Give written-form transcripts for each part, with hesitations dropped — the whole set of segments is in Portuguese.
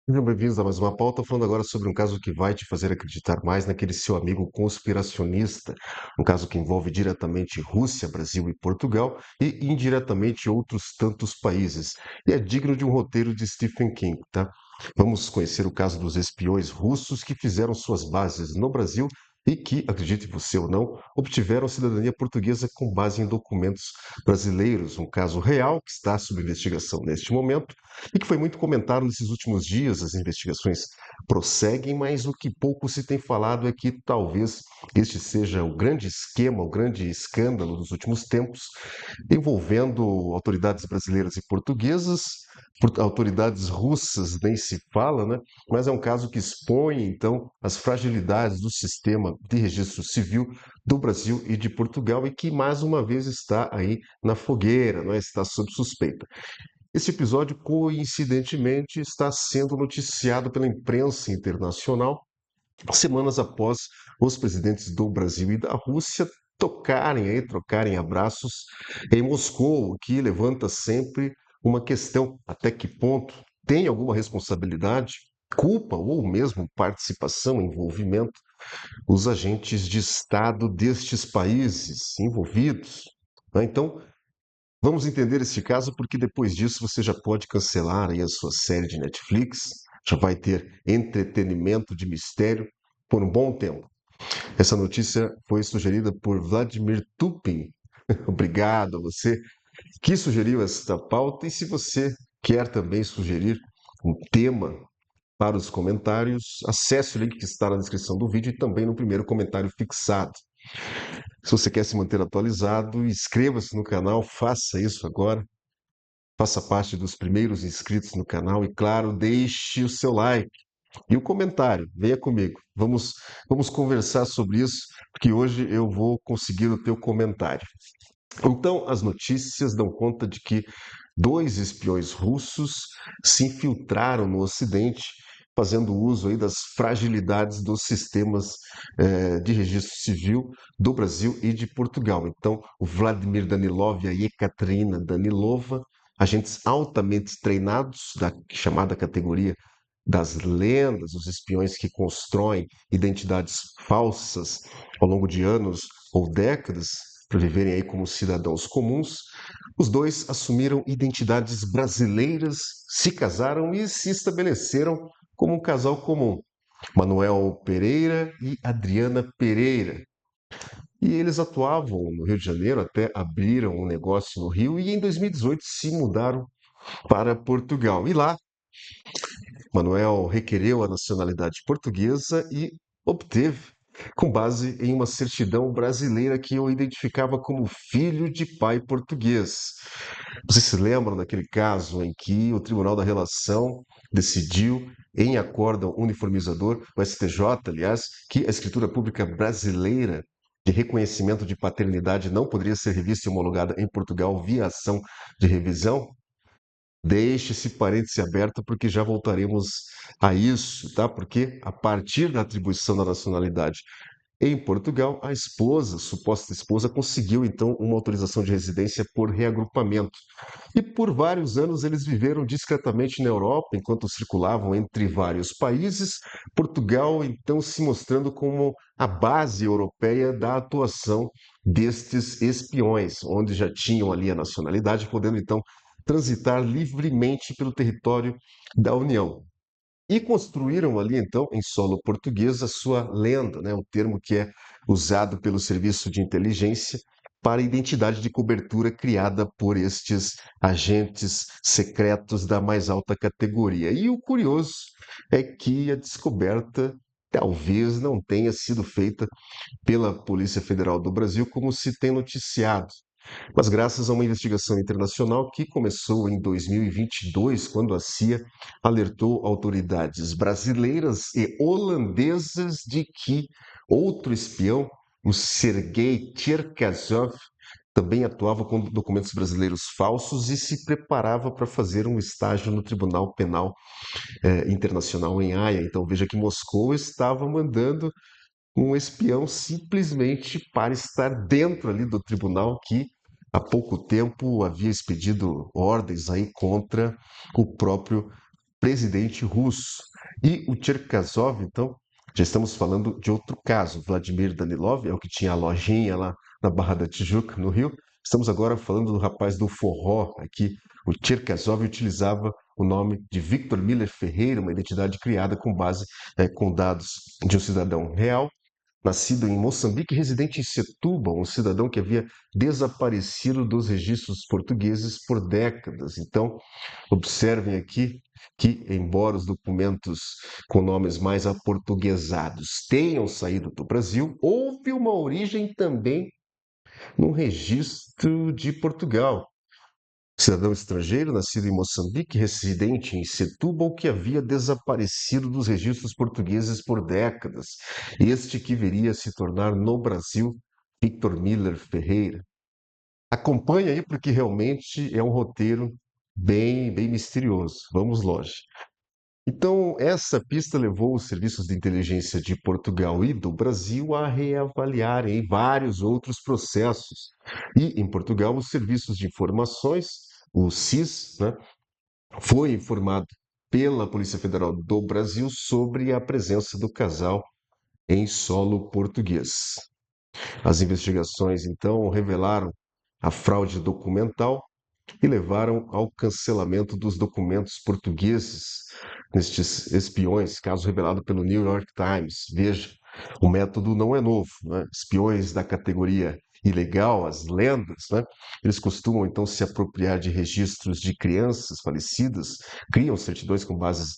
Sejam bem-vindos a mais uma pauta, falando agora sobre um caso que vai te fazer acreditar mais naquele seu amigo conspiracionista, um caso que envolve diretamente Rússia, Brasil e Portugal e indiretamente outros tantos países. E é digno de um roteiro de Stephen King, tá? Vamos conhecer o caso dos espiões russos que fizeram suas bases no Brasil e que, acredite você ou não, obtiveram cidadania portuguesa com base em documentos brasileiros, um caso real que está sob investigação neste momento e que foi muito comentado nesses últimos dias. As investigações prosseguem, mas o que pouco se tem falado é que talvez este seja o grande esquema, o grande escândalo dos últimos tempos, envolvendo autoridades brasileiras e portuguesas, autoridades russas nem se fala, né? Mas é um caso que expõe, então, as fragilidades do sistema de registro civil do Brasil e de Portugal e que, mais uma vez, está aí na fogueira, não é? Está sob suspeita. Esse episódio, coincidentemente, está sendo noticiado pela imprensa internacional semanas após os presidentes do Brasil e da Rússia trocarem abraços em Moscou, o que levanta sempre uma questão: até que ponto tem alguma responsabilidade, culpa ou mesmo participação, envolvimento, os agentes de Estado destes países envolvidos? Né? Então, vamos entender este caso porque depois disso você já pode cancelar aí a sua série de Netflix, já vai ter entretenimento de mistério por um bom tempo. Essa notícia foi sugerida por Vladimir Tupin. Obrigado a você que sugeriu esta pauta, e se você quer também sugerir um tema para os comentários, acesse o link que está na descrição do vídeo e também no primeiro comentário fixado. Se você quer se manter atualizado, inscreva-se no canal, faça isso agora. Faça parte dos primeiros inscritos no canal e, claro, deixe o seu like e o comentário. Venha comigo. Vamos conversar sobre isso, porque hoje eu vou conseguir o teu comentário. Então, as notícias dão conta de que dois espiões russos se infiltraram no Ocidente, fazendo uso aí das fragilidades dos sistemas de registro civil do Brasil e de Portugal. Então, o Vladimir Danilov e a Ekaterina Danilova, agentes altamente treinados da chamada categoria das lendas, os espiões que constroem identidades falsas ao longo de anos ou décadas para viverem aí como cidadãos comuns. Os dois assumiram identidades brasileiras, se casaram e se estabeleceram como um casal comum. Manuel Pereira e Adriana Pereira. E eles atuavam no Rio de Janeiro, até abriram um negócio no Rio e em 2018 se mudaram para Portugal. E lá Manuel requereu a nacionalidade portuguesa e obteve, com base em uma certidão brasileira que o identificava como filho de pai português. Vocês se lembram daquele caso em que o Tribunal da Relação decidiu, em acórdão uniformizador, o STJ, aliás, que a escritura pública brasileira de reconhecimento de paternidade não poderia ser revista e homologada em Portugal via ação de revisão? Deixe esse parêntese aberto porque já voltaremos a isso, tá? Porque a partir da atribuição da nacionalidade em Portugal, a esposa, suposta esposa, conseguiu então uma autorização de residência por reagrupamento. E por vários anos eles viveram discretamente na Europa, enquanto circulavam entre vários países, Portugal então se mostrando como a base europeia da atuação destes espiões, onde já tinham ali a nacionalidade, podendo então transitar livremente pelo território da União. E construíram ali, então, em solo português, a sua lenda, né? O termo que é usado pelo serviço de inteligência para a identidade de cobertura criada por estes agentes secretos da mais alta categoria. E o curioso é que a descoberta talvez não tenha sido feita pela Polícia Federal do Brasil, como se tem noticiado, mas graças a uma investigação internacional que começou em 2022, quando a CIA alertou autoridades brasileiras e holandesas de que outro espião, o Sergei Cherkasov, também atuava com documentos brasileiros falsos e se preparava para fazer um estágio no Tribunal Penal Internacional em Haia. Então veja que Moscou estava mandando um espião simplesmente para estar dentro ali do tribunal que há pouco tempo havia expedido ordens aí contra o próprio presidente russo. E o Cherkasov, então, já estamos falando de outro caso. Vladimir Danilov é o que tinha a lojinha lá na Barra da Tijuca, no Rio. Estamos agora falando do rapaz do forró aqui. O Cherkasov utilizava o nome de Victor Miller Ferreira, uma identidade criada com base com dados de um cidadão real, nascido em Moçambique, residente em Setúbal, um cidadão que havia desaparecido dos registros portugueses por décadas. Então, observem aqui que, embora os documentos com nomes mais aportuguesados tenham saído do Brasil, houve uma origem também no registro de Portugal. Cidadão estrangeiro, nascido em Moçambique, residente em Setúbal, que havia desaparecido dos registros portugueses por décadas. Este que viria a se tornar no Brasil Victor Miller Ferreira. Acompanhe aí, porque realmente é um roteiro bem misterioso. Vamos longe. Então, essa pista levou os serviços de inteligência de Portugal e do Brasil a reavaliarem vários outros processos. E, em Portugal, os serviços de informações, o SIS, né, foi informado pela Polícia Federal do Brasil sobre a presença do casal em solo português. As investigações, então, revelaram a fraude documental e levaram ao cancelamento dos documentos portugueses nestes espiões, caso revelado pelo New York Times. Veja, o método não é novo, né? Espiões da categoria ilegal, as lendas, né? Eles costumam então se apropriar de registros de crianças falecidas, criam certidões com bases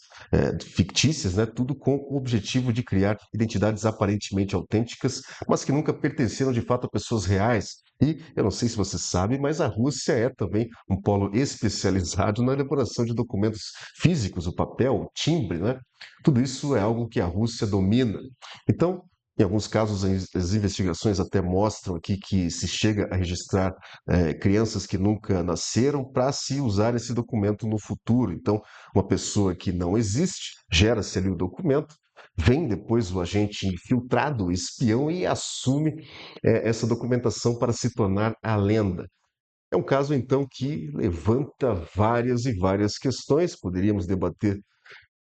fictícias, né? Tudo com o objetivo de criar identidades aparentemente autênticas, mas que nunca pertenceram de fato a pessoas reais. E eu não sei se você sabe, mas a Rússia é também um polo especializado na elaboração de documentos físicos, o papel, o timbre, né? Tudo isso é algo que a Rússia domina. Então, em alguns casos, as investigações até mostram aqui que se chega a registrar crianças que nunca nasceram para se usar esse documento no futuro. Então, uma pessoa que não existe, gera-se ali o documento, vem depois o agente infiltrado, o espião, e assume essa documentação para se tornar a lenda. É um caso, então, que levanta várias e várias questões, poderíamos debater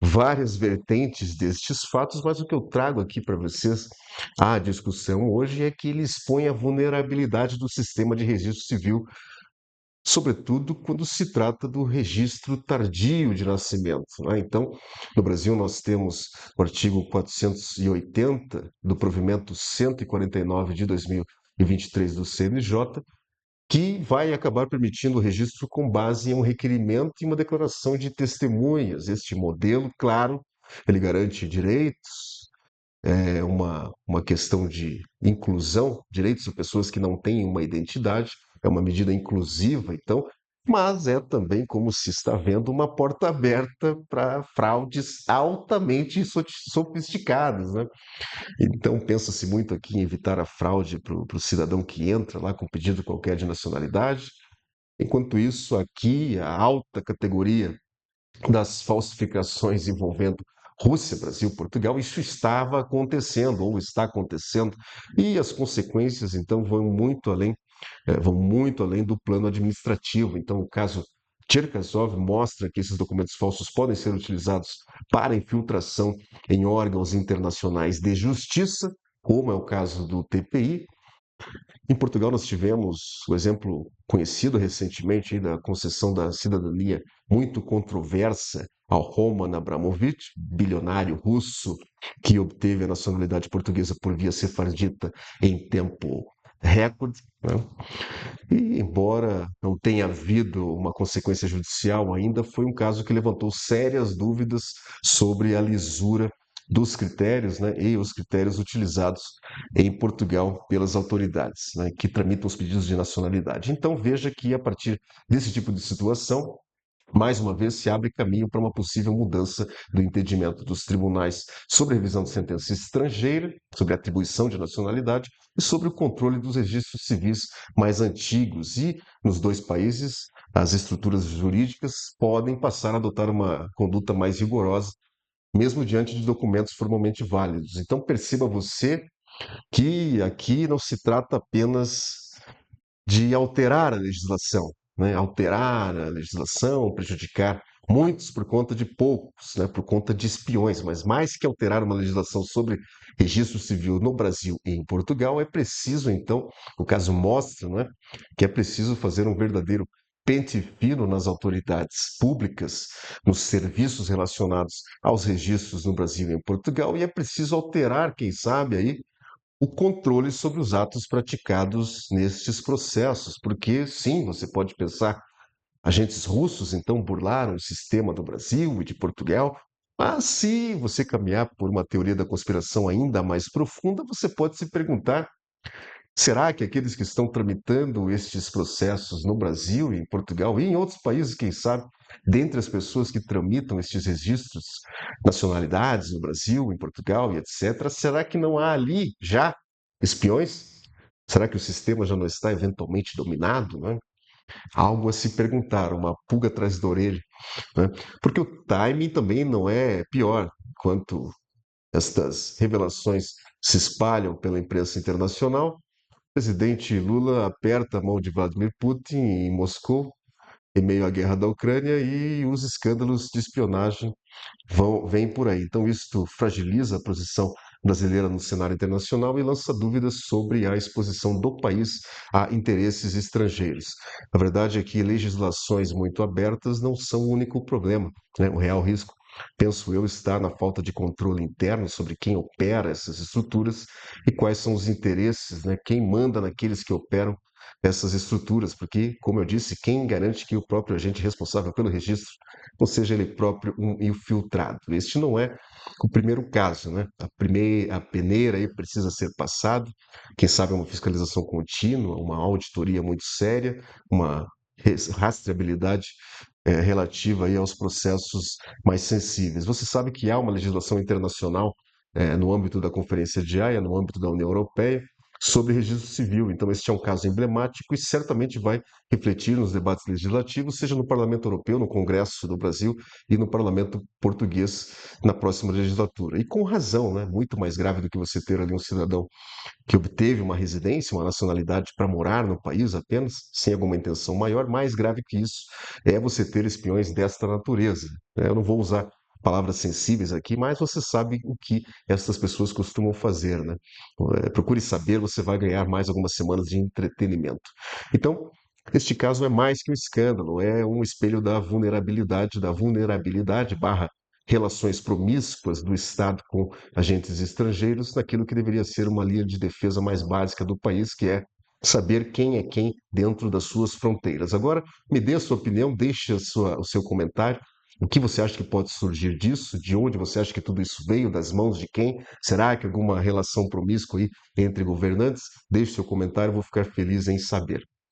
várias vertentes destes fatos, mas o que eu trago aqui para vocês à discussão hoje é que ele expõe a vulnerabilidade do sistema de registro civil, sobretudo quando se trata do registro tardio de nascimento, né? Então, no Brasil, nós temos o artigo 480 do provimento 149 de 2023 do CNJ, que vai acabar permitindo o registro com base em um requerimento e uma declaração de testemunhas. Este modelo, claro, ele garante direitos, é uma questão de inclusão, direitos de pessoas que não têm uma identidade, é uma medida inclusiva, então, mas é também, como se está vendo, uma porta aberta para fraudes altamente sofisticadas, né? Então, pensa-se muito aqui em evitar a fraude para o cidadão que entra lá com pedido qualquer de nacionalidade. Enquanto isso, aqui, a alta categoria das falsificações envolvendo Rússia, Brasil, Portugal, isso estava acontecendo ou está acontecendo, e as consequências, então, vão muito além do plano administrativo. Então, o caso Cherkasov mostra que esses documentos falsos podem ser utilizados para infiltração em órgãos internacionais de justiça, como é o caso do TPI. Em Portugal, nós tivemos o exemplo conhecido recentemente aí da concessão da cidadania muito controversa ao Roman Abramovich, bilionário russo que obteve a nacionalidade portuguesa por via sefardita em tempo recorde, né? E, embora não tenha havido uma consequência judicial ainda, foi um caso que levantou sérias dúvidas sobre a lisura dos critérios, né, e os critérios utilizados em Portugal pelas autoridades, né, que tramitam os pedidos de nacionalidade. Então, veja que, a partir desse tipo de situação, mais uma vez, se abre caminho para uma possível mudança do entendimento dos tribunais sobre a revisão de sentença estrangeira, sobre a atribuição de nacionalidade e sobre o controle dos registros civis mais antigos. E, nos dois países, as estruturas jurídicas podem passar a adotar uma conduta mais rigorosa, mesmo diante de documentos formalmente válidos. Então, perceba você que aqui não se trata apenas de alterar a legislação, né? Alterar a legislação, prejudicar muitos por conta de poucos, né, por conta de espiões, mas mais que alterar uma legislação sobre registro civil no Brasil e em Portugal, é preciso, então, o caso mostra, né, que é preciso fazer um verdadeiro pente fino nas autoridades públicas, nos serviços relacionados aos registros no Brasil e em Portugal, e é preciso alterar, quem sabe, aí, o controle sobre os atos praticados nestes processos, porque sim, você pode pensar, agentes russos então burlaram o sistema do Brasil e de Portugal, mas se você caminhar por uma teoria da conspiração ainda mais profunda, você pode se perguntar: será que aqueles que estão tramitando estes processos no Brasil e em Portugal e em outros países, quem sabe, dentre as pessoas que tramitam estes registros, nacionalidades no Brasil, em Portugal e etc., será que não há ali já espiões? Será que o sistema já não está eventualmente dominado, né? Algo a se perguntar, uma pulga atrás da orelha, né? Porque o timing também não é pior. Enquanto estas revelações se espalham pela imprensa internacional, o presidente Lula aperta a mão de Vladimir Putin em Moscou, em meio à guerra da Ucrânia, e os escândalos de espionagem vêm por aí. Então, isto fragiliza a posição brasileira no cenário internacional e lança dúvidas sobre a exposição do país a interesses estrangeiros. A verdade é que legislações muito abertas não são o único problema, né? O real risco, penso eu, está na falta de controle interno sobre quem opera essas estruturas e quais são os interesses, né? Quem manda naqueles que operam essas estruturas, porque, como eu disse, quem garante que o próprio agente responsável pelo registro não seja ele próprio um infiltrado? Este não é o primeiro caso, né? A peneira aí precisa ser passada, quem sabe uma fiscalização contínua, uma auditoria muito séria, uma rastreabilidade relativa aí aos processos mais sensíveis. Você sabe que há uma legislação internacional no âmbito da Conferência de Haia, no âmbito da União Europeia, sobre registro civil. Então, este é um caso emblemático e certamente vai refletir nos debates legislativos, seja no Parlamento Europeu, no Congresso do Brasil e no Parlamento Português na próxima legislatura. E com razão, né? Muito mais grave do que você ter ali um cidadão que obteve uma residência, uma nacionalidade para morar no país apenas, sem alguma intenção maior, mais grave que isso é você ter espiões desta natureza, né? Eu não vou usar palavras sensíveis aqui, mas você sabe o que essas pessoas costumam fazer, né? Procure saber, você vai ganhar mais algumas semanas de entretenimento. Então, este caso é mais que um escândalo, é um espelho da vulnerabilidade barra relações promíscuas do Estado com agentes estrangeiros naquilo que deveria ser uma linha de defesa mais básica do país, que é saber quem é quem dentro das suas fronteiras. Agora, me dê a sua opinião, deixe o seu comentário. O que você acha que pode surgir disso? De onde você acha que tudo isso veio? Das mãos de quem? Será que alguma relação promíscua aí entre governantes? Deixe seu comentário, vou ficar feliz em saber.